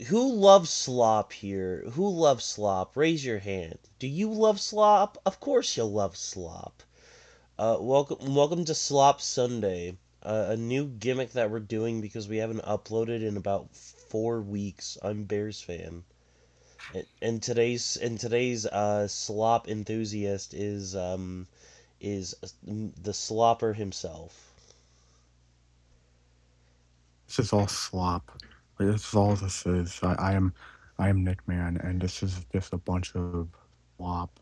Who loves slop here? Who loves slop? Raise your hand. Do you love slop? Of course you'll love slop. Welcome to Slop Sunday, a new gimmick that we're doing because we haven't uploaded in about 4 weeks. I'm Bears fan, and today's slop enthusiast is the slopper himself. This is all slop. Like, this is all this is. I am Nick Man, and this is just a bunch of slop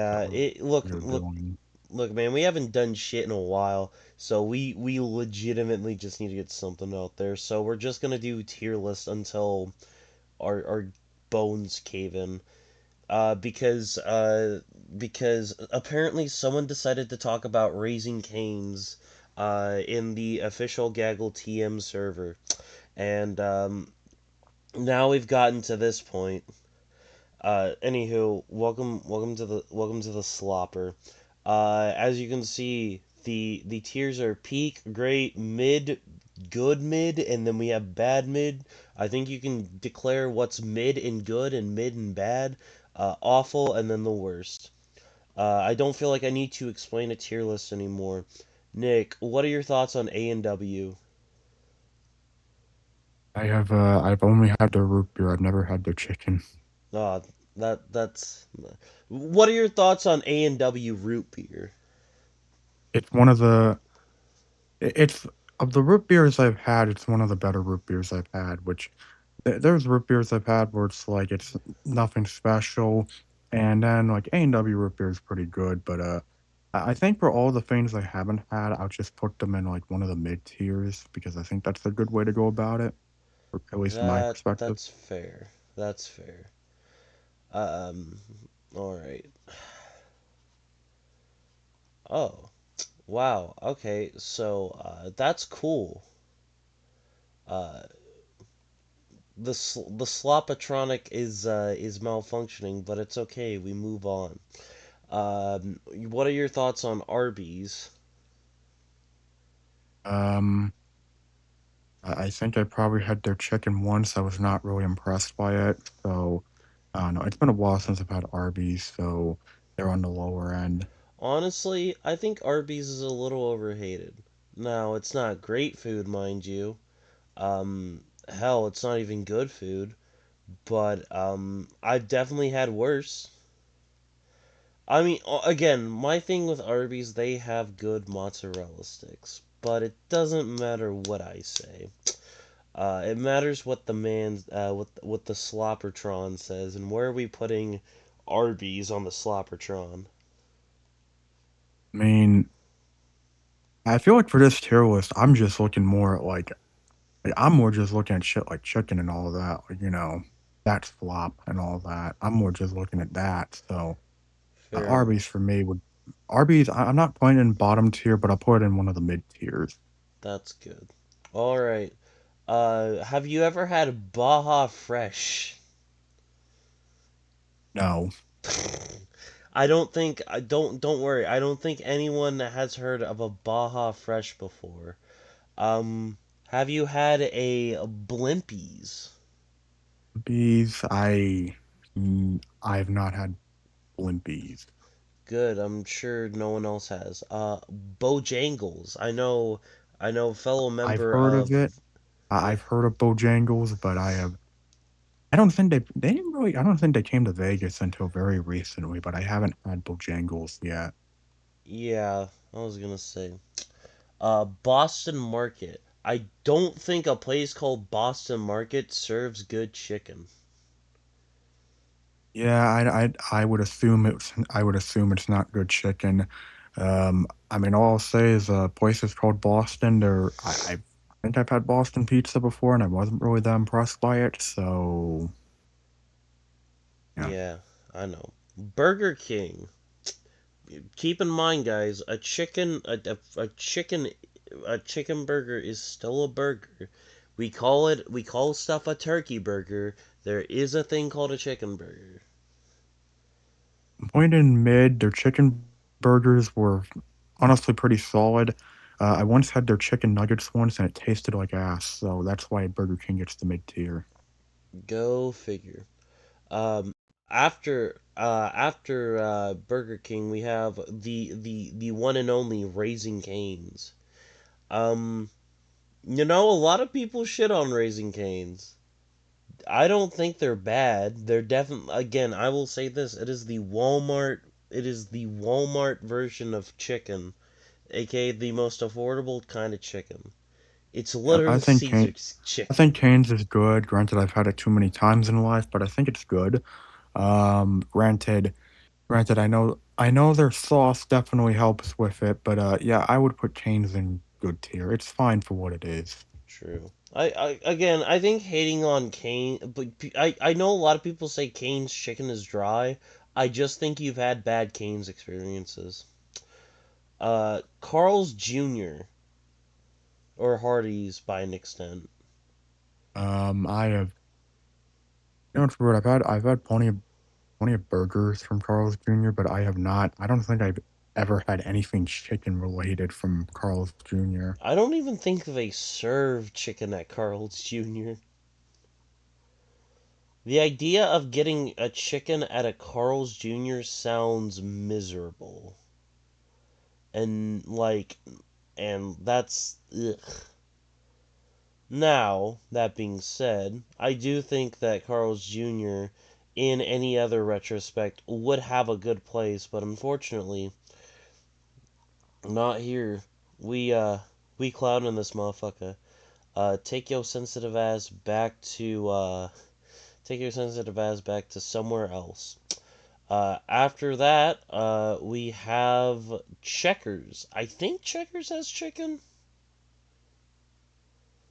that Yeah, we are doing. look, man, we haven't done shit in a while, so we legitimately just need to get something out there. So we're just gonna do tier list until our bones cave in. Because apparently someone decided to talk about Raising Cane's in the official Gaggle TM server, and now we've gotten to this point. Anywho, welcome to the slopper. As you can see, the tiers are peak, great, mid, good mid, and then we have bad mid. I think you can declare what's mid and good and mid and bad, awful, and then the worst. I don't feel like I need to explain a tier list anymore. Nick, what are your thoughts on A and W? I've only had their root beer. I've never had their chicken. Uh, that's. What are your thoughts on A and W root beer? It's one of the. It's of the root beers I've had. It's one of the better root beers I've had. Which there's root beers I've had where it's like it's nothing special, and then like A&W root beer is pretty good. But I think for all the things I haven't had, I'll just put them in like one of the mid tiers because I think that's a good way to go about it, or at least my perspective. That's fair. That's fair. Um, all right. Oh, wow. Okay, so that's cool. Uh, the slopatronic is malfunctioning, but it's okay. We move on. What are your thoughts on Arby's? Um, I think I probably had their chicken once. I was not really impressed by it, so I don't know. It's been a while since I've had Arby's, so they're on the lower end. Honestly, I think Arby's is a little overhated. Now, it's not great food, mind you. Hell, it's not even good food. But I've definitely had worse. I mean, again, my thing with Arby's, they have good mozzarella sticks, but it doesn't matter what I say. It matters what the man, what the Sloppertron says, and where are we putting Arby's on the Sloppertron? I mean, I feel like for this tier list, I'm just looking more at like I'm more just looking at shit like chicken and all of that, like, that's flop and all that. I'm more just looking at that. So Fair Arby's enough. for me would Arby's. I'm not putting it in bottom tier, but I'll put it in one of the mid tiers. That's good. All right. Have you ever had Baja Fresh? No, I don't think I don't worry. I don't think anyone has heard of a Baja Fresh before. Um, have you had a Blimpies? bees. I've not had blimpies. Good. I'm sure no one else has. Bojangles. I know fellow I've member heard of it. of yeah. I've heard of Bojangles, but I don't think they didn't really. I don't think they came to Vegas until very recently. But I haven't had Bojangles yet. Yeah, I was gonna say. Boston Market. I don't think a place called Boston Market serves good chicken. Yeah, I would assume it's not good chicken. I mean, all I'll say is a place is called Boston. I think I've had Boston pizza before, and I wasn't really that impressed by it. So yeah, Yeah, I know. Burger King. Keep in mind, guys, a chicken burger is still a burger. We call stuff a turkey burger. There is a thing called a chicken burger. point in mid, their chicken burgers were honestly pretty solid. I once had their chicken nuggets once, and it tasted like ass. So that's why Burger King gets the mid tier. Go figure. Um, after Burger King, we have the one and only Raising Cane's. Um, a lot of people shit on Raising Cane's. I don't think they're bad. They're definitely, again, I will say this, it is the Walmart version of chicken, aka the most affordable kind of chicken. It's Yeah, literally Caesar's I chicken. think Cane's is good. Granted, I've had it too many times in life, but I think it's good. Granted, I know their sauce definitely helps with it, but yeah, I would put Cane's in good tier. It's fine for what it is. True. Again, I think hating on Kane, but I know a lot of people say Kane's chicken is dry. I just think you've had bad Kane's experiences. Carl's Jr. or Hardee's by an extent. I have, you know, what's weird? I've had plenty of burgers from Carl's Jr., but I have not. I don't think I've ever had anything chicken related from Carl's Jr. I don't even think they serve chicken at Carl's Jr. The idea of getting a chicken at a Carl's Jr. sounds miserable. And that's ugh. Now, that being said, I do think that Carl's Jr. in any other retrospect would have a good place, but unfortunately, not here. We we clouding this motherfucker. Take your sensitive ass back to take your sensitive ass back to somewhere else. After that, we have Checkers. I think Checkers has chicken.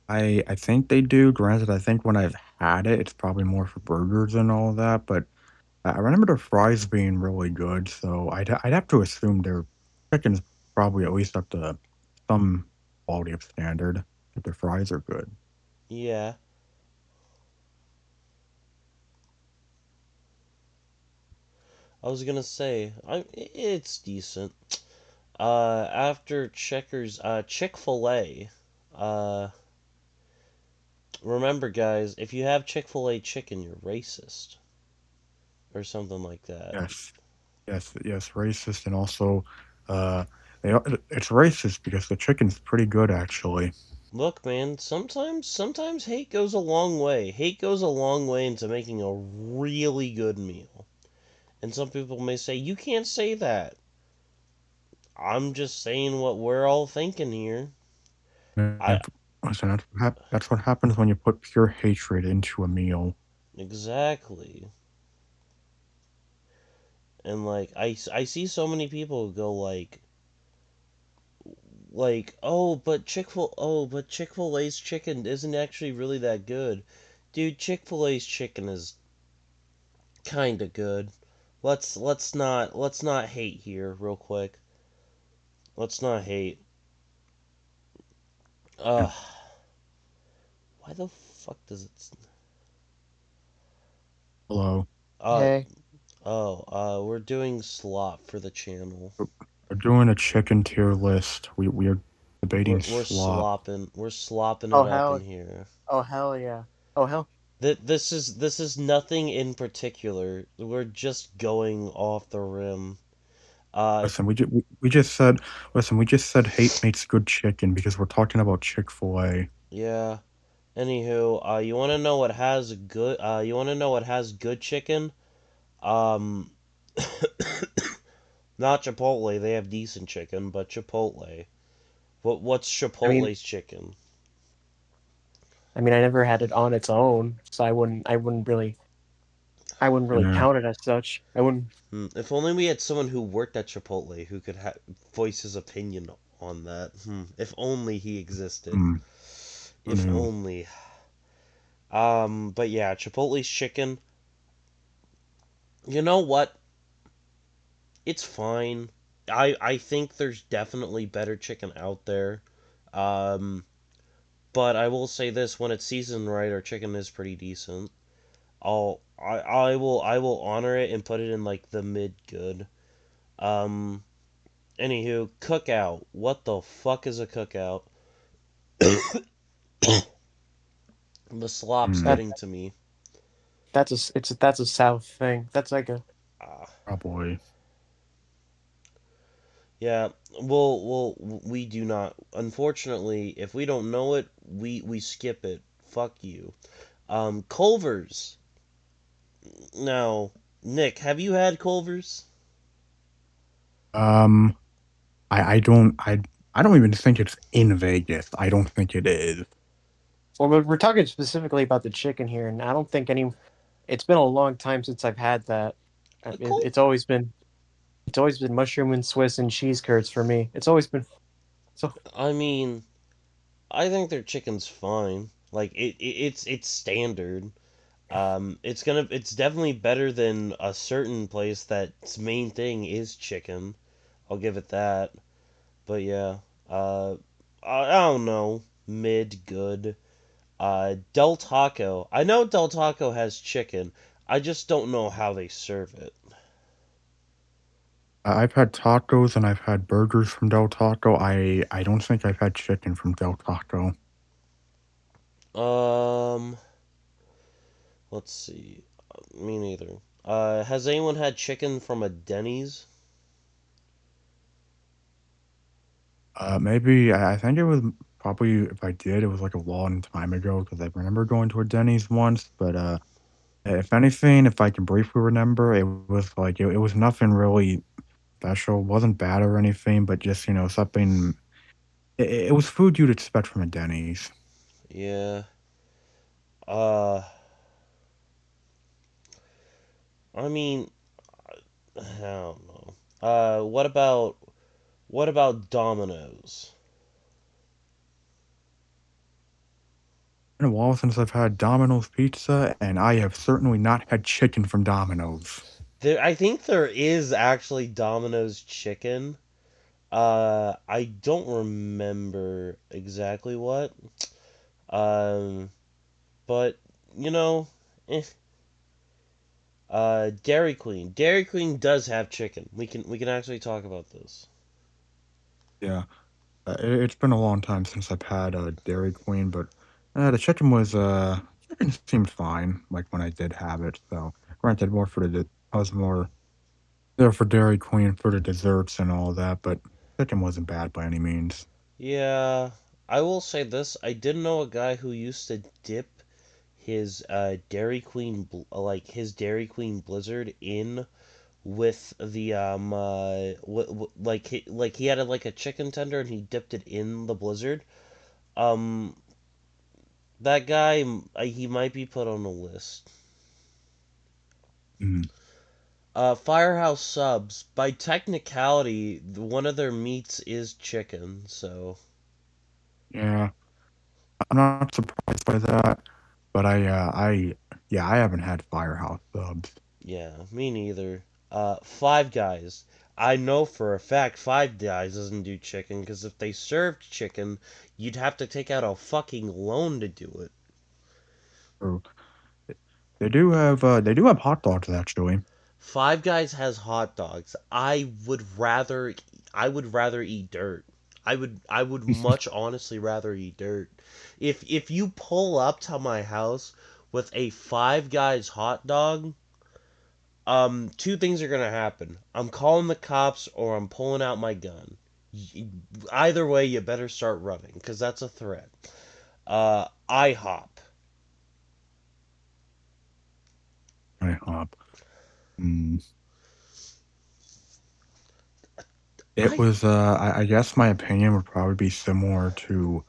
I think they do. Granted, I think when I've had it, it's probably more for burgers and all that, but I remember their fries being really good, so I'd have to assume their chicken's probably at least up to some quality of standard if their fries are good. Yeah, I was gonna say, it's decent. After Checkers, Chick-fil-A. Uh, Remember, guys, if you have Chick-fil-A chicken, you're racist or something like that. Yes. Yes, racist and also, uh, it's racist because the chicken's pretty good, actually. Look, man, sometimes hate goes a long way. Hate goes a long way into making a really good meal. And some people may say, you can't say that. I'm just saying what we're all thinking here. I And listen, that's what happens when you put pure hatred into a meal. exactly. And I see so many people go oh, but Chick-fil-A's chicken isn't actually really that good. Dude, Chick-fil-A's chicken is kind of good. Let's not hate here real quick. Let's not hate. Yeah. Uh, why the fuck does it Hello. uh Hey, we're doing slop for the channel. We're doing a chicken tier list. We are debating slop. We're slopping oh it up in hell, here. oh hell yeah, oh hell. This is nothing in particular. We're just going off the rim. Uh, Listen, we just said listen, we just said hate makes good chicken because we're talking about Chick-fil-A. yeah. Anywho, you want to know what has good? You want to know what has good chicken? Um, not Chipotle. They have decent chicken, but Chipotle. What's I mean, Chipotle's chicken? I never had it on its own, so I wouldn't really Yeah. count it as such. I wouldn't. If only we had someone who worked at Chipotle who could voice his opinion on that. If only he existed. Hmm. Who If knew? only. But yeah, Chipotle's chicken. You know what? It's fine. I think there's definitely better chicken out there. Um, but I will say this: when it's seasoned right, our chicken is pretty decent. I will honor it and put it in like the mid good. Um, Anywho, cookout. What the fuck is a cookout? The slop's Hmm. That getting to me. that's a South thing. That's like a Uh, Probably. yeah, we do not. Unfortunately, if we don't know it, we skip it. Fuck you. Culver's. Now, Nick, have you had Culver's? Um, I don't even think it's in Vegas. I don't think it is. well, we're talking specifically about the chicken here, and I don't think any. It's been a long time since I've had that. A It, Cul- it's always been mushroom and Swiss and cheese curds for me. It's always been so. I mean, I think their chicken's fine. Like it's standard. It's definitely better than a certain place that's main thing is chicken. I'll give it that. But yeah, uh, I don't know, mid good. Del Taco. I know Del Taco has chicken. I just don't know how they serve it. I've had tacos and I've had burgers from Del Taco. I don't think I've had chicken from Del Taco. Um, let's see. Me neither. Has anyone had chicken from a Denny's? Maybe I think it was probably if I did, it was like a long time ago because I remember going to a Denny's once. But if anything, if I can briefly remember, it was like it was nothing really special. Wasn't bad or anything, but just something. It was food you'd expect from a Denny's. Yeah. Uh, I mean, I don't know. What about Domino's? Been a while since I've had Domino's pizza, and I have certainly not had chicken from Domino's. I think there is actually Domino's chicken. I don't remember exactly what. Um, but you know, eh. Dairy Queen. Dairy Queen does have chicken. We can actually talk about this. Yeah. It's been a long time since I've had a Dairy Queen, but the chicken seemed fine. Like when I did have it. So granted, more for I was more there for Dairy Queen for the desserts and all that, but chicken wasn't bad by any means. Yeah, I will say this. I did know a guy who used to dip his Dairy Queen Blizzard in with the like he had like a chicken tender and he dipped it in the Blizzard. Um, that guy, he might be put on a list. Mm, Firehouse Subs, by technicality, one of their meats is chicken, so yeah, I'm not surprised by that, but yeah, I haven't had Firehouse subs. yeah, me neither. Five Guys. I know for a fact Five Guys doesn't do chicken, because if they served chicken, you'd have to take out a fucking loan to do it. Or they do have hot dogs actually. Five Guys has hot dogs. I would rather eat dirt. I would much honestly rather eat dirt. If you pull up to my house with a Five Guys hot dog, two things are gonna happen. I'm calling the cops or I'm pulling out my gun. Either way, you better start running because that's a threat. IHOP. IHOP. Mm. It I was, I guess my opinion would probably be similar to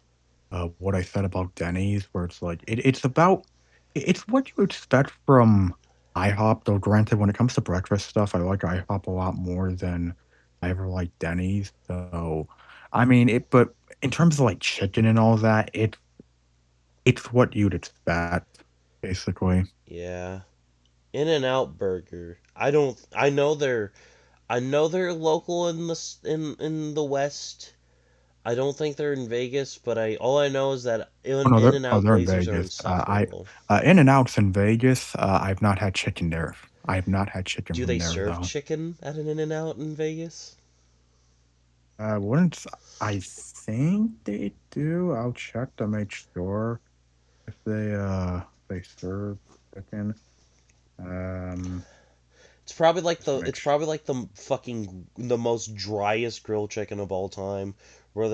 what I said about Denny's, where it's like it's what you expect from IHOP. Though, granted, when it comes to breakfast stuff, I like IHOP a lot more than I ever liked Denny's. So, I mean, but in terms of like chicken and all that, it's what you'd expect, basically. Yeah. In and Out Burger. I don't. I know they're local in the West. I don't think they're in Vegas, but I all I know is that Oh no, In and Out they're in Blazers are in Vegas. Sufferville. In-N-Out's in Vegas. I've not had chicken there. I have not had chicken Do from they there serve though. chicken at an In and Out in Vegas? Wouldn't I think they do? I'll check to make sure if they serve chicken. Um, It's mixed. probably like the most driest grilled chicken of all time, where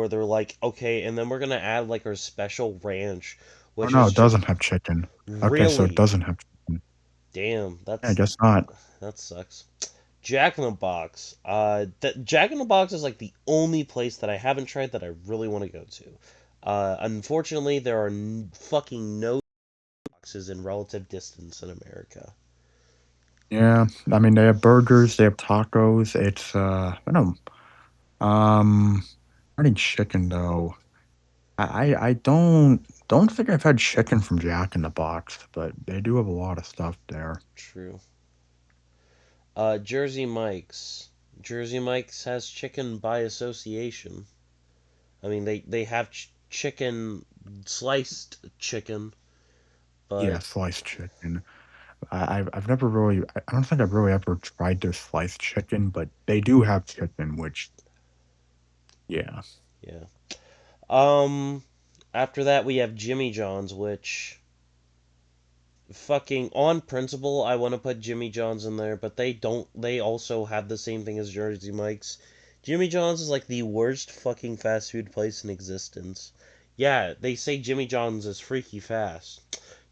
they're like, okay, and then we're gonna add like our special ranch, Oh which no, is it just doesn't have chicken. Okay, so it really doesn't have chicken. damn. Yeah, I guess not. That sucks. Jack in the Box. Jack in the Box is like the only place that I haven't tried that I really want to go to. Unfortunately, there are fucking no boxes in relative distance in America. Yeah, I mean they have burgers, they have tacos. It's I don't I need chicken though. I don't think I've had chicken from Jack in the Box, but they do have a lot of stuff there. True. Jersey Mike's. Jersey Mike's has chicken by association. I mean, they have chicken, sliced chicken, Yeah, but sliced chicken. I've never really I don't think I've really ever tried their sliced chicken, but they do have chicken, which yeah. yeah. Um, After that we have Jimmy John's, which fucking on principle I want to put Jimmy John's in there, but they don't. They also have the same thing as Jersey Mike's. Jimmy John's is like the worst fucking fast food place in existence. Yeah, they say Jimmy John's is freaky fast.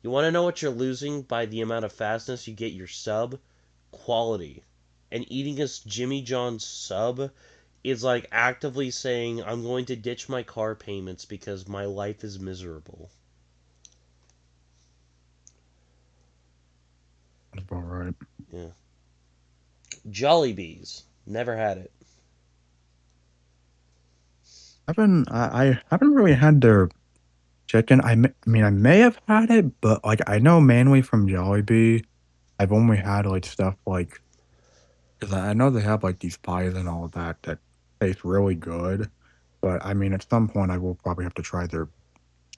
You want to know what you're losing by the amount of fastness you get your sub? Quality. And eating a Jimmy John's sub is like actively saying, I'm going to ditch my car payments because my life is miserable. That's about right. Yeah. Jollibees. Never had it. I haven't really had their chicken. I mean I may have had it, but like I know mainly from Jollibee, I've only had like stuff like because I know they have like these pies and all of that that taste really good. But I mean, at some point, I will probably have to try their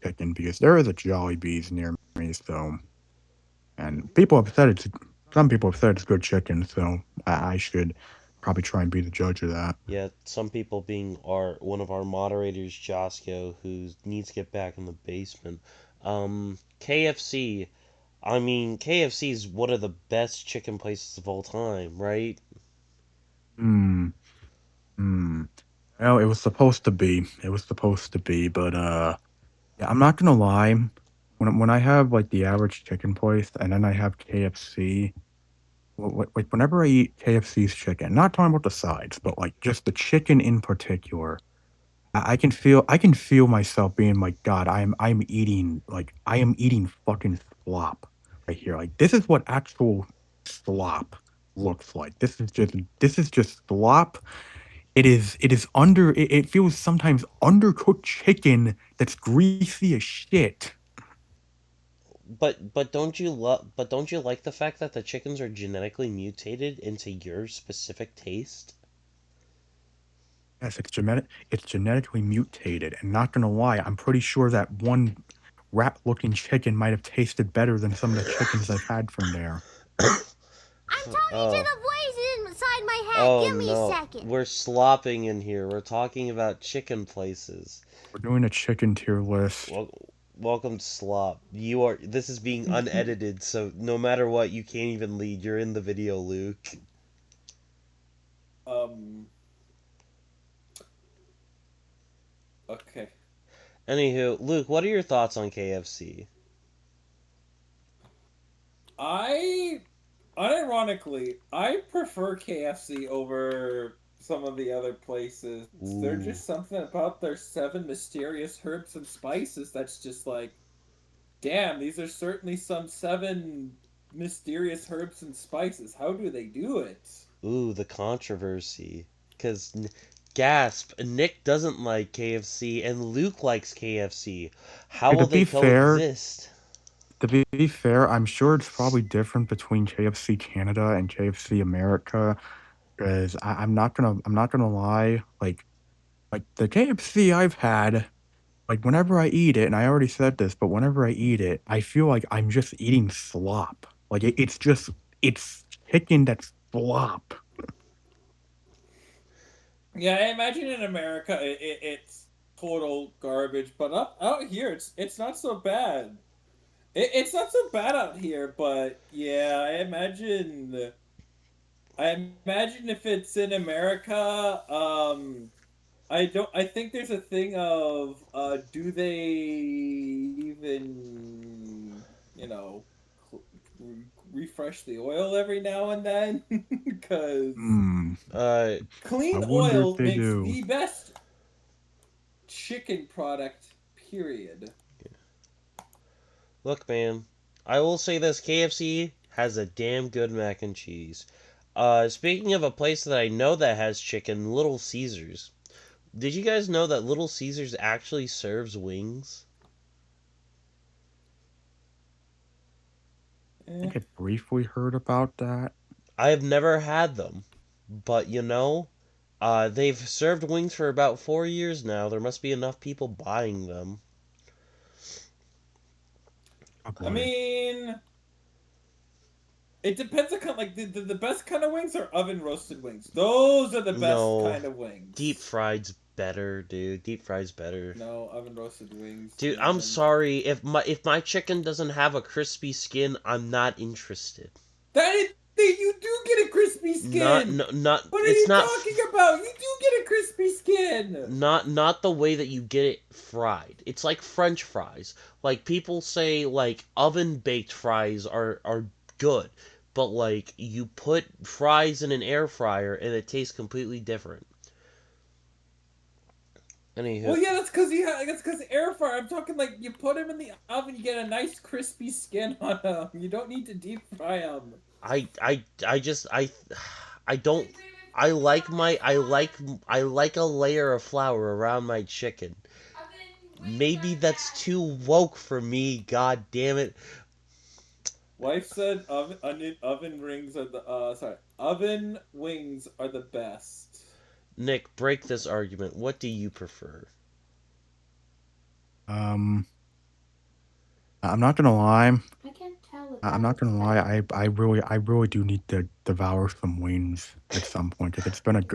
chicken because there is a Jollibee's near me. So, and some people have said it's good chicken. So I should probably try and be the judge of that. Yeah, some people being our one of our moderators, Josco, who needs to get back in the basement. KFC. I mean, KFC is one of the best chicken places of all time, right? Hmm. Hmm. Well, it was supposed to be. It was supposed to be, but yeah, I'm not gonna lie. When I have like the average chicken place, and then I have KFC. Like whenever I eat KFC's chicken, not talking about the sides, but like just the chicken in particular, I can feel myself being like, God, I am eating fucking slop right here. Like this is what actual slop looks like. This is just slop. It is it feels sometimes undercooked chicken that's greasy as shit. But don't you like the fact that the chickens are genetically mutated into your specific taste? Yes, it's genetically mutated, and not gonna lie, I'm pretty sure that one rat-looking chicken might have tasted better than some of the chickens I've had from there. I'm talking to Oh. the voice inside my head. Oh Give me a no. second. We're slopping in here. We're talking about chicken places. We're doing a chicken tier list. Well, welcome to Slop. You are. This is being unedited, so no matter what, you can't even lead. You're in the video, Luke. Um. Okay. Anywho, Luke, what are your thoughts on KFC? I unironically I prefer KFC over some of the other places. There's Ooh, just something about their seven mysterious herbs and spices that's just like, damn, these are certainly some seven mysterious herbs and spices. How do they do it? the controversy. Cause gasp, Nick doesn't like KFC and Luke likes KFC. How Okay, will they coexist? to be fair, I'm sure it's probably different between KFC Canada and KFC America, 'cause I'm not gonna lie, like the KFC I've had, like whenever I eat it, and I already said this, but whenever I eat it, I feel like I'm just eating slop. Like it's chicken that's slop. Yeah, I imagine in America it's total garbage, but up out here it's not so bad. It's not so bad out here, but yeah, I imagine if it's in America, I don't. I think there's a thing of do they even cl- refresh the oil every now and then? Because Hmm. Uh, I clean wonder if oil they makes do. the best chicken product. Period. Look, man, I will say this: KFC has a damn good mac and cheese. Speaking of a place that I know that has chicken, Little Caesars. Did you guys know that Little Caesars actually serves wings? I Eh. think I briefly heard about that. I have never had them, but they've served wings for about 4 years now. There must be enough people buying them. I Probably. mean, it depends on like the best kind of wings are oven roasted wings. Those are the best No, kind of deep wings. fried's better, dude. Deep fried's better. No, oven roasted wings, Dude, I'm man. sorry if my chicken doesn't have a crispy skin, I'm not interested. You do get a crispy Not skin. no, not What are it's you not talking about? You do get a crispy skin. not the way that you get it fried. It's like French fries. Like people say like oven baked fries are good, but like you put fries in an air fryer and it tastes completely different. Anywho, Well, yeah, that's because air fryer. I'm talking like you put them in the oven, you get a nice crispy skin on them. You don't need to deep fry them. I just I don't I like a layer of flour around my chicken. Maybe that's too woke for me, god damn it. Wife said oven rings are the oven wings are the best. Nick, break this argument. What do you prefer? Um, I'm not gonna lie. I can't tell if I'm that not looks gonna lie. better. I really do need to devour some wings at some point because Is that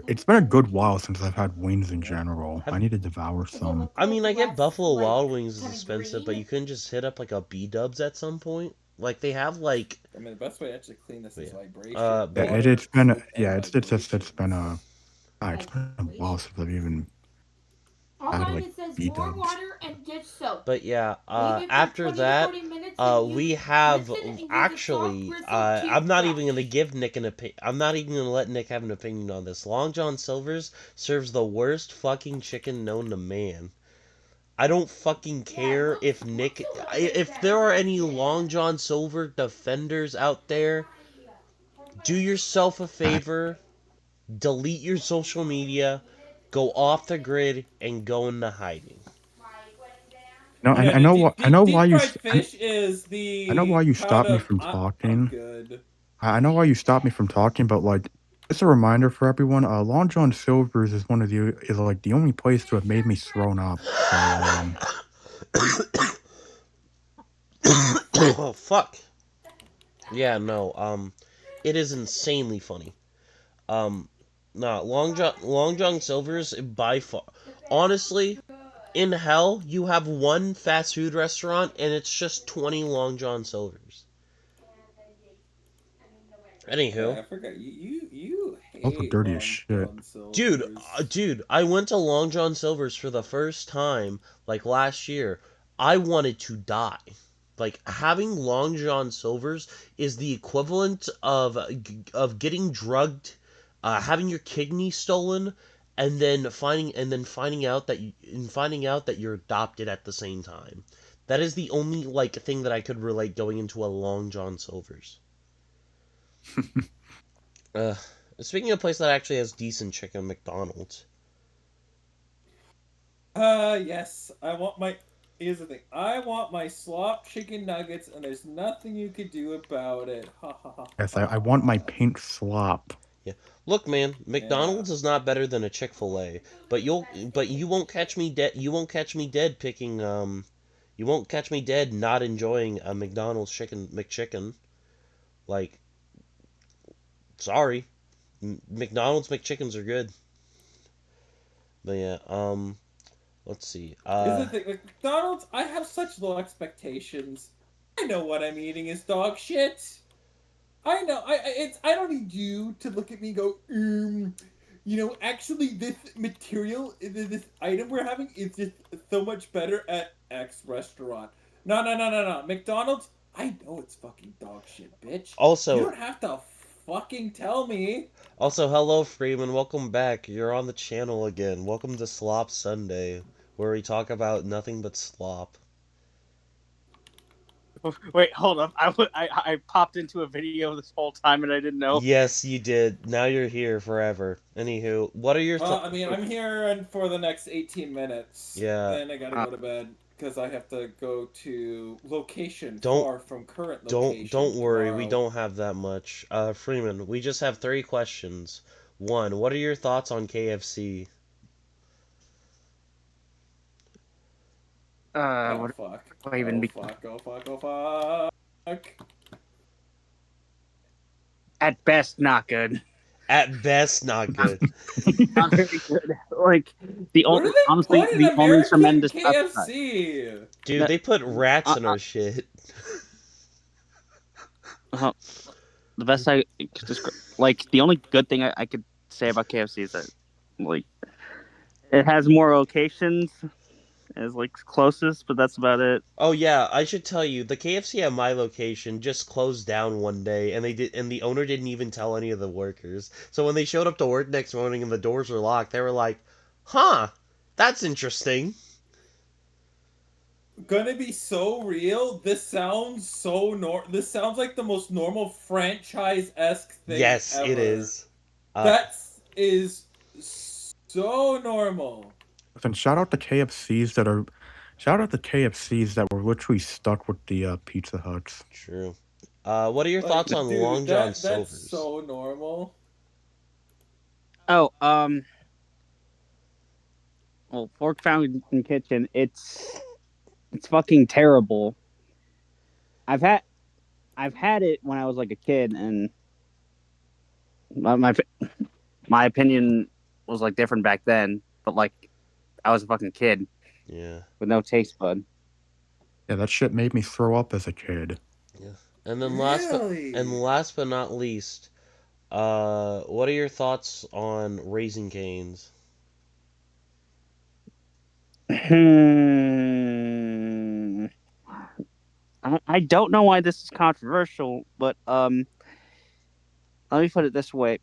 it's been a better? good while since I've had wings in Yeah. general. I Have need to devour Does it some. look I mean, like I get less, Buffalo like, Wild Wings is kind of expensive, but green? you couldn't just hit up like a B Dubs at some point. Like they have like, I mean, the best way to actually clean this is yeah, vibration, but Yeah, yeah, water, smoke, and it's just it's been vibrations. it's been a while Vibration. since I've even had Online like it says B more dubs. water and dish soap. but yeah. Leave it for After 20 to that, 40 minutes and we use have rinse it and use a soft actually. bristle I'm not even toothbrush. gonna give Nick an opinion. I'm not even gonna let Nick have an opinion on this. Long John Silver's serves the worst fucking chicken known to man. I don't fucking Yeah, it care if looks Nick. a little bit If there better, are don't any you? Long John Silver defenders out there, do yourself a I, favor, delete your social media, go off the grid, and go into hiding. no, Yeah, I the know what deep fried fish is I know why the you kind stopped me of from I'm talking. good. I know why you stopped me from talking, but like, just a reminder for everyone. Long John Silver's is like the only place to have made me thrown up. So Oh fuck. Yeah, no. It is insanely funny. Um, nah, Long John Silver's by far. Honestly, in hell, you have one fast food restaurant, and it's just 20 Long John Silvers. Yeah, Anywho, I forgot you also hate dirty as Long shit. John dude, Silver's. I went to Long John Silver's for the first time like last year. I wanted to die. Like having Long John Silver's is the equivalent of getting drugged, having your kidney stolen, and finding out that you're adopted at the same time. That is the only like thing that I could relate going into a Long John Silver's. Uh, Speaking of a place that actually has decent chicken, McDonald's. Yes, I want my. Here's the thing. I want my slop chicken nuggets, and there's nothing you could do about it. Ha ha ha Yes, I want my ha. pink slop. Yeah. Look, man, Yeah. McDonald's is not better than a Chick-fil-A, but you won't catch me dead. You won't catch me dead not enjoying a McDonald's chicken McChicken. Like, sorry, McDonald's McChickens are good. But yeah, let's see. Here's the thing. Like McDonald's, I have such low expectations. I know what I'm eating is dog shit. I know. I don't need you to look at me and go, actually, this material, this item we're having is just so much better at X restaurant. No, no, no, no, no. McDonald's, I know it's fucking dog shit, bitch. You Also, don't have to fucking tell me. hello Freeman, welcome back. You're on the channel again. Welcome to Slop Sunday, where we talk about nothing but slop. Wait, hold up. I popped into a video this whole time and I didn't know. Yes, you did. Now you're here forever. Anywho, what are your Well, I mean, I'm here for the next 18 minutes. Yeah. Then I gotta go to bed because I have to go to location Don't far from current location. don't worry, we tomorrow. don't have that much. Freeman, we just have 3 questions. 1, what are your thoughts on KFC? Oh What fuck. do I even Oh be? fuck. Oh fuck. Oh fuck. At best, not good. At best, not good. Not very good. Like What do they honestly, put in the only American tremendous upside. KFC? Dude, they put rats in our shit. The best I could describe, like the only good thing I could say about KFC is that, like, it has more locations as like closest, but that's about it. Oh yeah, I should tell you, the KFC at my location just closed down one day, and the owner didn't even tell any of the workers. So when they showed up to work next morning and the doors were locked, they were like, "Huh, that's interesting." Gonna be so real. This sounds so This sounds like the most normal franchise-esque thing Yes, ever. it is. That is so normal. And shout out to KFCs that were literally stuck with the Pizza Huts. True. What are your thoughts on Dude, Long John that's Silver's? so normal. Oh, well, Fork Fountain Kitchen, it's fucking terrible. I've had it when I was like a kid, and my opinion was like different back then. But like, I was a fucking kid. Yeah. With no taste bud. Yeah, that shit made me throw up as a kid. Yeah. And then Really? last but not least, what are your thoughts on Raising Cane's? I don't know why this is controversial, but let me put it this way.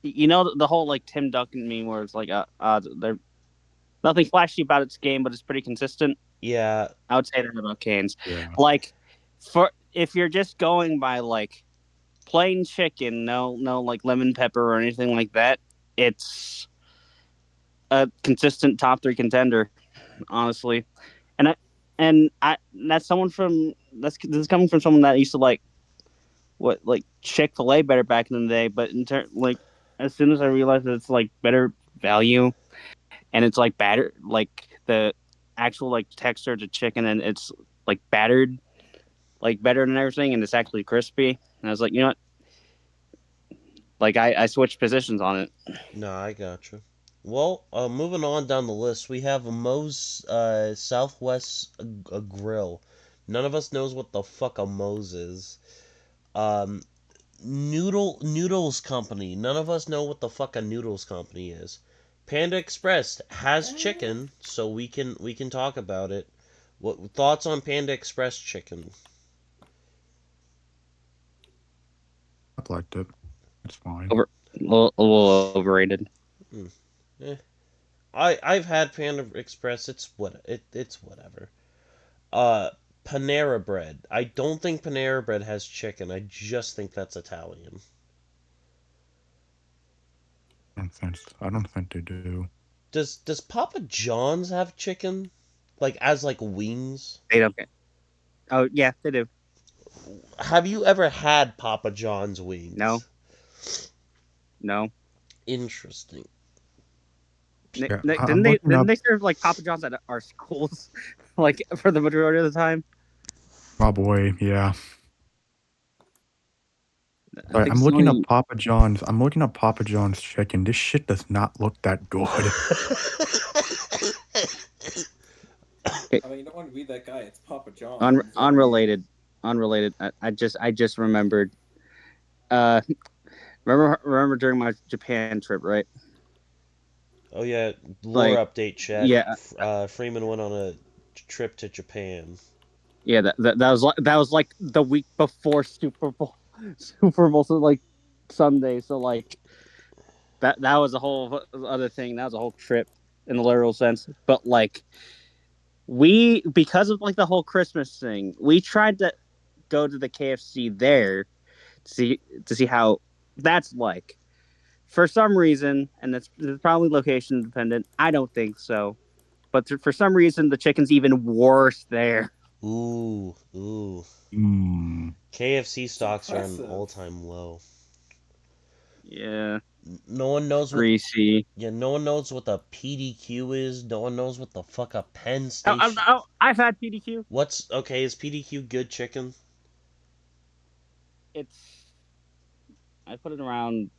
You know the whole like Tim Duncan meme where it's like they're nothing flashy about its game, but it's pretty consistent. Yeah. I would say that about Cane's. Yeah. Like, for if you're just going by like plain chicken, no like lemon pepper or anything like that, it's a consistent top 3 contender, honestly. And that's this is coming from someone that used to like Chick-fil-A better back in the day, but like as soon as I realized that it's like better value and it's like batter, like the actual like texture of the chicken, and it's like battered like better than everything, and it's actually crispy, and I was like, you know what, like I switched positions on it. No, I gotcha. Well, moving on down the list, we have Moe's Southwest Grill. None of us knows what the fuck a Moe's is. Um, Noodles Company. None of us know what the fuck a Noodles Company is. Panda Express has chicken, so we can talk about it. What thoughts on Panda Express chicken? I liked it. It's fine. A little overrated. I've had Panda Express. It's whatever. Panera Bread. I don't think Panera Bread has chicken. I just think that's Italian. I don't think they do. Does Papa John's have chicken? Like as like wings? They don't get. Oh yeah, they do. Have you ever had Papa John's wings? No. Interesting. Yeah, didn't they serve like Papa John's at our schools, like for the majority of the time? Probably, yeah. I'm looking up Papa John's. I'm looking up Papa John's chicken. This shit does not look that good. Okay, I mean, you don't want to be that guy. It's Papa John's. Or unrelated, unrelated. I just remembered. Uh, remember during my Japan trip, right? Oh yeah, lore Like, update chat. yeah, Freeman went on a trip to Japan. yeah. That was like the week before Super Bowl, Super Bowl, so like Sunday. So like that was a whole other thing. That was a whole trip in the literal sense. But like we, because of like the whole Christmas thing, we tried to go to the KFC there to see how that's like. For some reason, and that's probably location dependent. I don't think so, but for some reason, the chicken's even worse there. Ooh, ooh. Hmm. KFC it's stocks are on impressive. all-time low. Yeah, No one knows what. greasy. Yeah, no one knows what the PDQ is. No one knows what the fuck a Penn Oh, oh, Station. oh, I've had PDQ. What's okay? Is PDQ good chicken? It's I put it around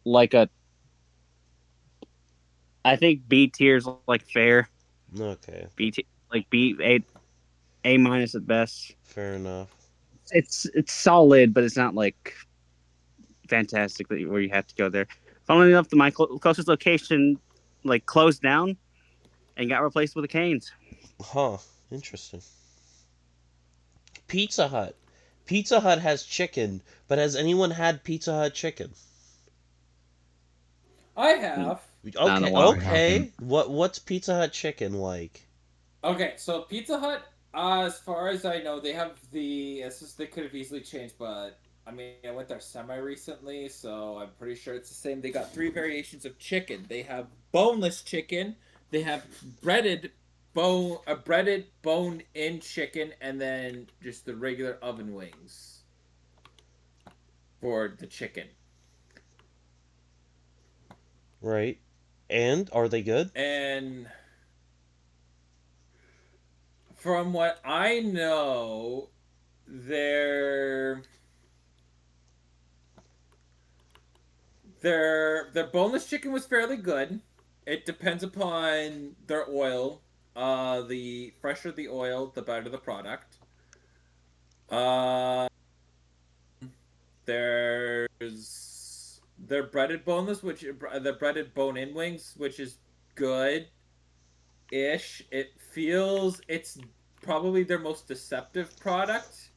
like a. I think B tier's like fair. Okay, Like A minus at best. fair enough. It's solid, but it's not like fantastic where you have to go there. Funnily enough, my closest location like closed down and got replaced with a Canes. Huh, interesting. Pizza Hut. Pizza Hut has chicken, but has anyone had Pizza Hut chicken? I Not have. in a Okay, I while. haven't. okay. What's Pizza Hut chicken like? Okay, so Pizza Hut, as far as I know, they have the. It's just they could have easily changed, but I mean, I went there semi recently, so I'm pretty sure it's the same. They got three variations of chicken. They have boneless chicken. They have breaded bone in chicken, and then just the regular oven wings for the chicken. Right. And are they good? And from what I know, they're their boneless chicken was fairly good. It depends upon their oil. The fresher the oil, the better the product. Uh, there's their breaded boneless, which the breaded bone-in wings, which is good ish. It feels it's probably their most deceptive product.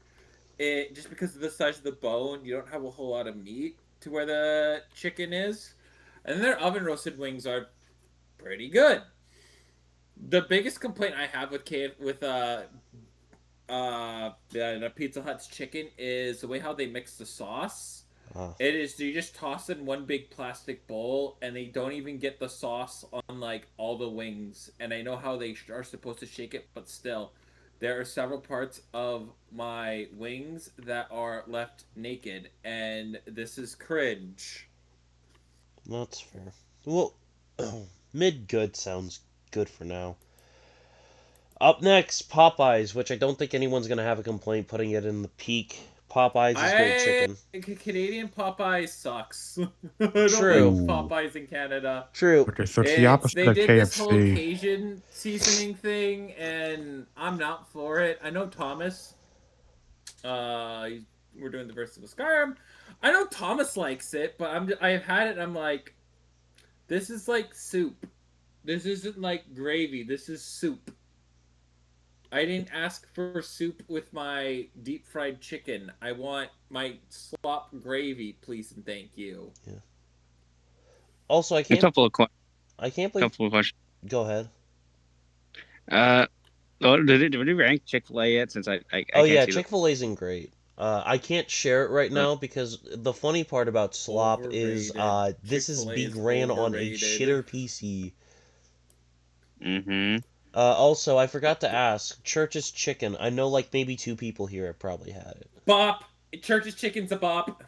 It just because of the size of the bone, you don't have a whole lot of meat to where the chicken is. And their oven roasted wings are pretty good. The biggest complaint I have with the Pizza Hut's chicken is the way how they mix the sauce. Ah, It is you just toss it in one big plastic bowl, and they don't even get the sauce on like all the wings. And I know how they are supposed to shake it, but still, there are several parts of my wings that are left naked, and this is cringe. that's fair. Well, mid good sounds good for now. Up next, Popeyes, which I don't think anyone's gonna have a complaint putting it in the peak. Popeyes is great chicken. Canadian Popeyes sucks. I don't like True, Ooh. Popeyes in Canada. true. Okay, so it's the It's opposite they of did this whole KFC. Cajun seasoning thing, and I'm not for it. I know Thomas. We're doing the verse of Skyrim. I know Thomas likes it, but I've had it. And I'm like, this is like soup. This isn't like gravy. This is soup. I didn't ask for soup with my deep fried chicken. I want my slop gravy, please and thank you. Yeah. Also, A couple of I can't believe. couple of questions. Go ahead. Uh, did we rank Chick-fil-A yet? Since I Oh can't yeah, see the. Chick Fil A isn't great. I can't share it right Uh, now because the funny part about Slop is Overrated. this Chick is fil A being is ran on a overrated. shitter PC. mm-hmm. Also, I forgot to ask, Church's Chicken. I know like maybe two people here have probably had it. Bop! Church's Chicken's a bop.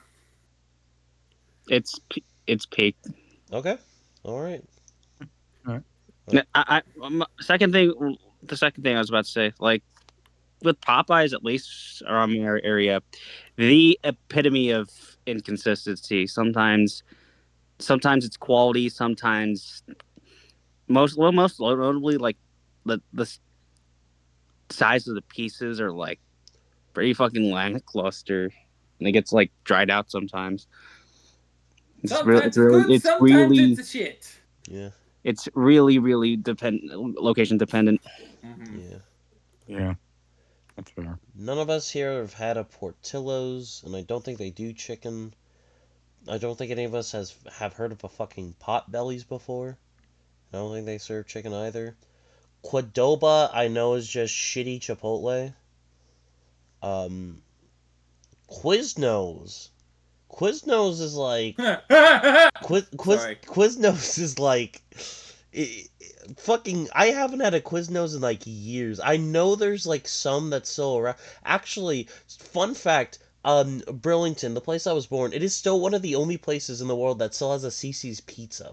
It's peak. Okay, all right. Alright. Second thing, the second thing I was about to say, like with Popeyes, at least around my area, the epitome of inconsistency. Sometimes it's quality. Sometimes most notably like the size of the pieces are like pretty fucking lackluster, and it gets like dried out sometimes. Sometimes it's good, sometimes it's a shit. Yeah. It's really location dependent. Mm-hmm. Yeah. Yeah, that's fair. None of us here have had a Portillo's, and I don't think they do chicken. I don't think any of us have heard of a fucking Potbellies before. I don't think they serve chicken either. Qdoba, I know, is just shitty Chipotle. Um, Quiznos. Quiznos is like Sorry. Quiznos is like i fucking. I haven't had a Quiznos in like years. I know there's like some that's still around. Actually, fun fact. Burlington, the place I was born, it is still one of the only places in the world that still has a CC's Pizza.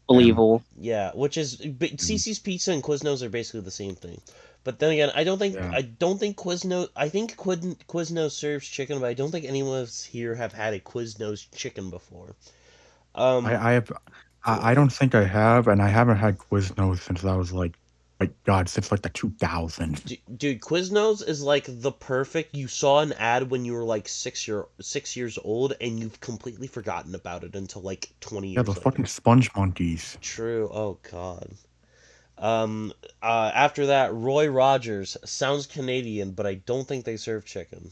Believable. Yeah, which is CC's Pizza and Quiznos are basically the same thing. But then again, I Yeah. don't think Quiznos. I think Quiznos serves chicken, but I don't think anyone of us here have had a Quiznos chicken before. I have. I Cool. don't think I have, and I haven't had Quiznos since I was like God, since like the 2000s. Dude, Quiznos is like the perfect. You saw an ad when you were like 6 years old, and you've completely forgotten about it until like 20 Yeah, years the later. fucking sponge monkeys. True. Oh God. After that, Roy Rogers sounds Canadian, but I don't think they serve chicken.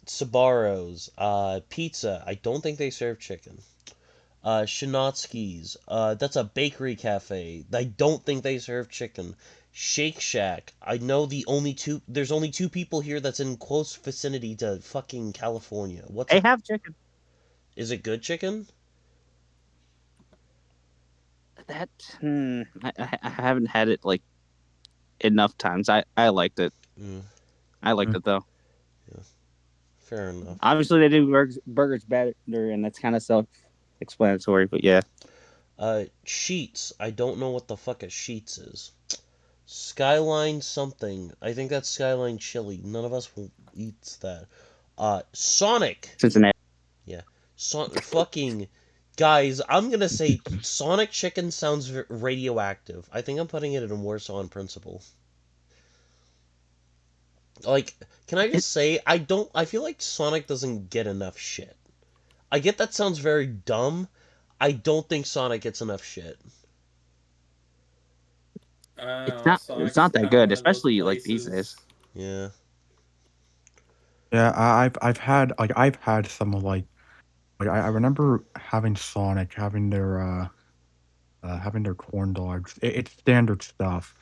Sabaros, pizza. I don't think they serve chicken. Shinotsky's. That's a bakery cafe. I don't think they serve chicken. Shake Shack. I know there's only two people here that's in close vicinity to fucking California. They have chicken. Is it good chicken? That I haven't had it like enough times. I liked it. Mm, I liked Mm. it though. yeah, fair enough. Obviously, they do burgers better, and that's kind of self-explanatory. But yeah, Sheets. I don't know what the fuck a Sheets is. Skyline something. I think that's Skyline Chili. None of us will eat that. Sonic. Cincinnati. Yeah. Fucking guys, I'm gonna say Sonic Chicken sounds radioactive. I think I'm putting it in Warsaw on principle. Like, can I It, just say I feel like Sonic doesn't get enough shit. I get that sounds very dumb. I don't think Sonic gets enough shit. I don't it's know. not it's Sonic's not that kind of good, one of those especially like these days. places. Yeah. Yeah, I've had some of I remember having Sonic, having their corn dogs. It's standard stuff,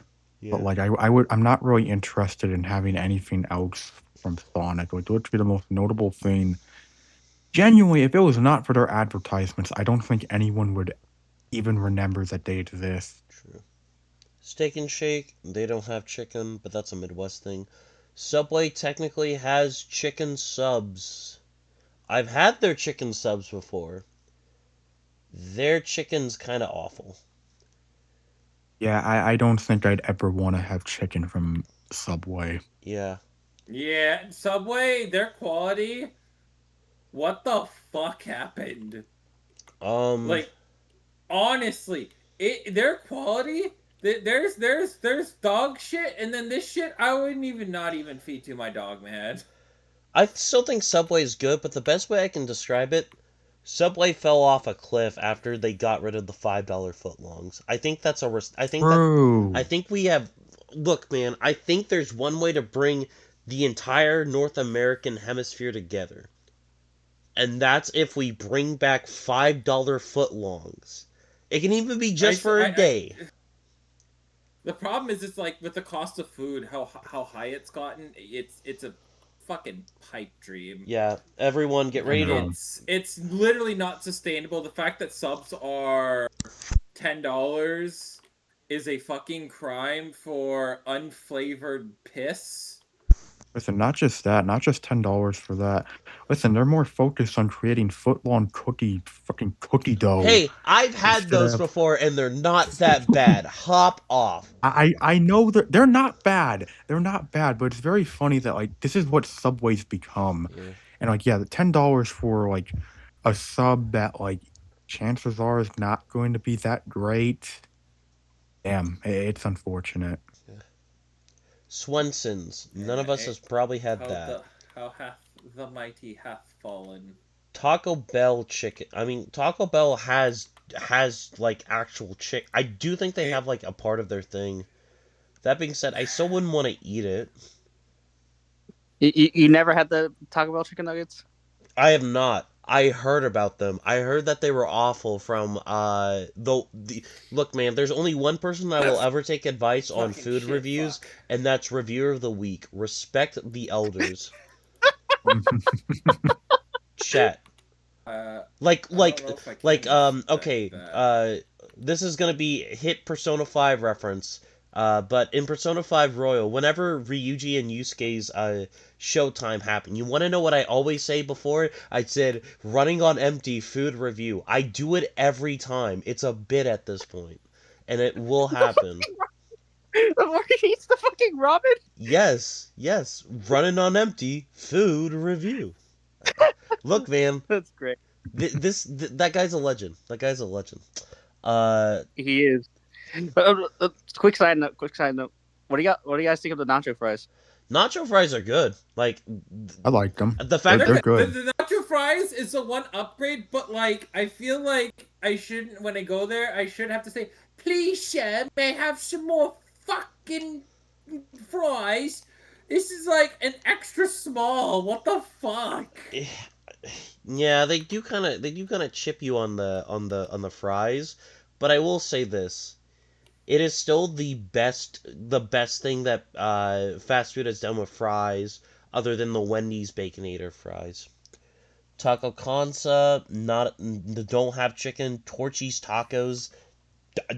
but Yeah. I'm not really interested in having anything else from Sonic. Like, would be the most notable thing. Genuinely, if it was not for their advertisements, I don't think anyone would even remember that they exist. True. Steak and Shake, they don't have chicken, but that's a Midwest thing. Subway technically has chicken subs. I've had their chicken subs before. Their chicken's kind of awful. Yeah, I don't think I'd ever want to have chicken from Subway. Yeah. Yeah, Subway, their quality. What the fuck happened? Um. Like, honestly, their quality. There's dog shit, and then this shit I wouldn't even not even feed to my dog, man. I still think Subway is good, but the best way I can describe it, Subway fell off a cliff after they got rid of the $5 footlongs. I think that's a. I True. think we have. Look, man. I think there's one way to bring the entire North American hemisphere together, and that's if we bring back $5 footlongs. It can even be just for a day. The problem is, it's like with the cost of food, how high it's gotten. It's a fucking pipe dream. Yeah, everyone get I ready to. know. It's literally not sustainable. The fact that subs are $10 is a fucking crime for unflavored piss. Listen, not just that, not just $10 for that. Listen, they're more focused on creating fucking cookie dough Hey, I've had instead those of. before, and they're not that bad. Hop off. I know that they're not bad. They're not bad, but it's very funny that like this is what Subway's become, Yeah. and like yeah, the $10 for like a sub that like chances are it's not going to be that great. Damn, it's unfortunate. Swenson's. None Yeah, of us has probably had how that. the how hath the mighty hath fallen. Taco Bell chicken. I mean, Taco Bell has like actual chick. I do think they It, have like a part of their thing. That being said, I still wouldn't want to eat it. You never had the Taco Bell chicken nuggets? I have not. I heard about them. I heard that they were awful from the look, man, there's only one person that will that's ever take advice on fucking food shit. reviews, Fuck. and that's reviewer of the week. Respect the elders. Chat. Like I don't like know if I can respect okay, that. this is gonna be hit Persona 5 reference. But in Persona 5 Royal, whenever Ryuji and Yusuke's showtime happen, you want to know what I always say before? I said running on empty food review. I do it every time. It's a bit at this point, and it will happen. Where he eats the fucking ramen? Yes, yes, running on empty food review. Look, man, That's great. that guy's a legend. That guy's a legend. Uh, He is. Quick side note. Quick side note. What do you guys think of the nacho fries? Nacho fries are good. Like I like them. the They're fact they're that good. The nacho fries is the one upgrade, but like I feel like I shouldn't when I go there. I should have to say, "Please, chef, may I have some more fucking fries?" This is like an extra small. What the fuck? yeah, they do kind of chip you on the fries, but I will say this: it is still the best thing that fast food has done with fries, other than the Wendy's Baconator fries. Taco Consa, not don't have chicken. Torchy's Tacos,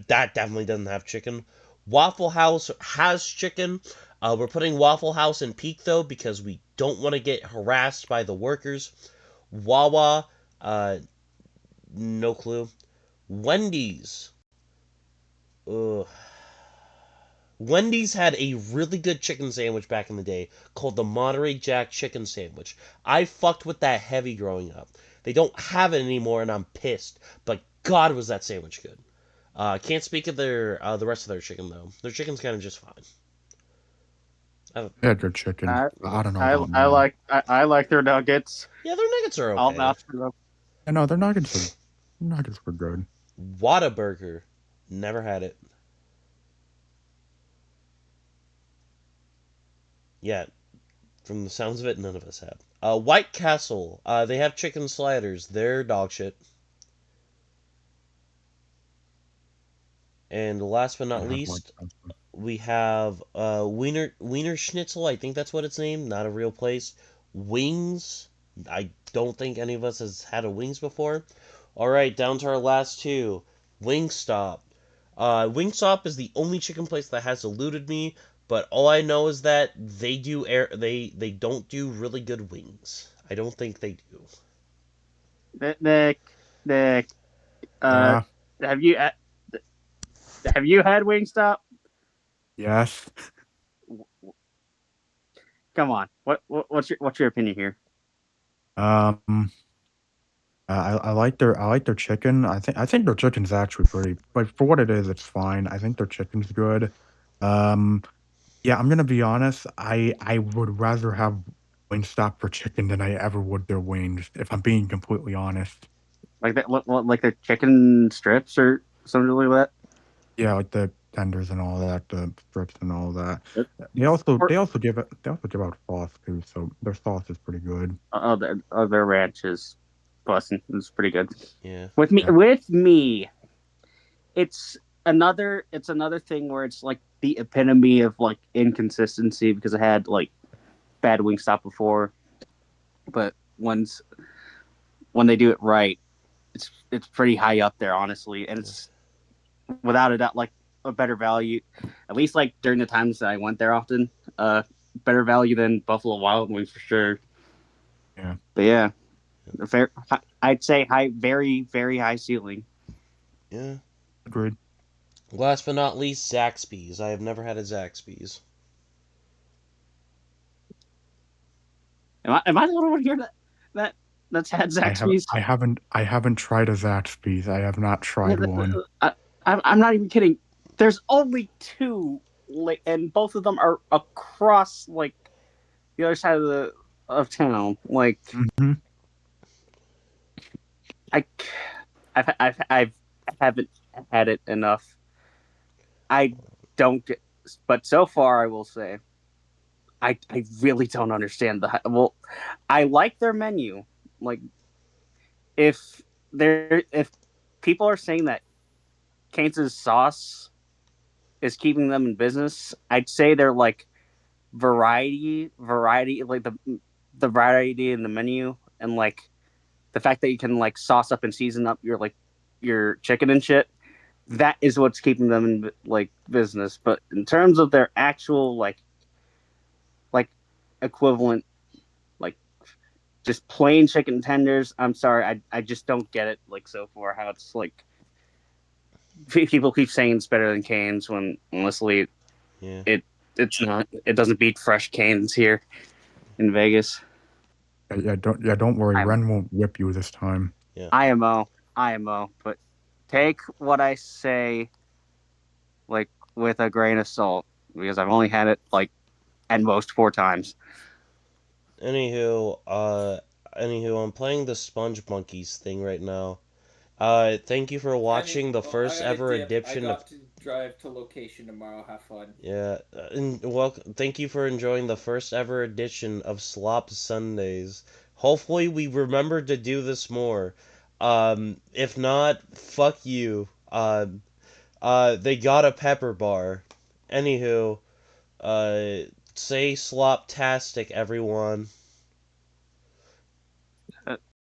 that definitely doesn't have chicken. Waffle House has chicken. We're putting Waffle House in peak though because we don't want to get harassed by the workers. Wawa, no clue. Wendy's. Ugh. Wendy's had a really good chicken sandwich back in the day called the Monterey Jack chicken sandwich. I fucked with that heavy growing up. They don't have it anymore and I'm pissed. But God was that sandwich good. I can't speak of the rest of their chicken though. Their chicken's kind of just fine. Yeah, good chicken. I I don't know I about I now. like I like their nuggets. Yeah, their nuggets are I'll okay. vouch for them. I know their nuggets were good. Whataburger, never had it. Yeah, from the sounds of it, none of us have. White Castle, they have chicken sliders. They're dog shit. And last but I not have like least, we have Wiener Schnitzel. I think that's what it's named. Not a real place. Wings. I don't think any of us has had a Wings before. All right, down to our last two. Wingstop. Wingstop is the only chicken place that has eluded me, but all I know is that they don't do really good wings. I don't think they do. Nick, Nick, uh, yeah, have you have you had Wingstop? yes. Come on. What's your opinion here? Um, I like their chicken. I think their chicken's actually pretty like for what it is. It's fine. I think their chicken's good. Um, yeah, I'm gonna be honest. I would rather have Wingstop for chicken than I ever would their wings. If I'm being completely honest. Like that? Like the chicken strips or something like that? Yeah, like the tenders and all that, the strips and all that. Uh, They also or- they also give it they also give out sauce too, so their sauce is pretty good. their ranch is busting. It's pretty good. Yeah. Yeah. With me, it's another thing where it's like the epitome of like inconsistency because I had like bad Wingstop before, but when they do it right, it's pretty high up there, honestly, and it's without a doubt like a better value, at least like during the times that I went there often. Better value than Buffalo Wild Wings for sure. Yeah. But yeah, fair. I'd say high, very very high ceiling. Yeah. Agreed. Last but not least, Zaxby's. I have never had a Zaxby's. Am I the only one here that that's had I have Zaxby's. I haven't tried a Zaxby's. I have not Yeah, tried one. I'm not even kidding. There's only two, like, and both of them are across like the other side of town. Like, Hmm. I, I've haven't had it enough. I don't get, but so far I will say I really don't understand well. I like their menu. Like, if people are saying that Cane's sauce is keeping them in business, I'd say they're like variety, like the variety in the menu, and like the fact that you can like sauce up and season up your chicken and shit. That is what's keeping them in like business. But in terms of their actual like equivalent, like just plain chicken tenders, I'm sorry, I just don't get it. Like so far, how it's like people keep saying it's better than Cane's when honestly Yeah, it it's not. It doesn't beat fresh Cane's here in Vegas. Don't worry. I'm Ren won't whip you this time. yeah. IMO, but take what I say like with a grain of salt because I've only had it like at most 4 times. Anywho, I'm playing the Sponge Monkeys thing right now. Thank you for watching the I first gotta ever dip. I edition of. got to drive to location tomorrow. Have fun. Yeah, and thank you for enjoying the first ever edition of Slop Sundays. Hopefully, we remember to do this more. If not, fuck you. They got a pepper bar. Anywho, uh, say slop-tastic, everyone.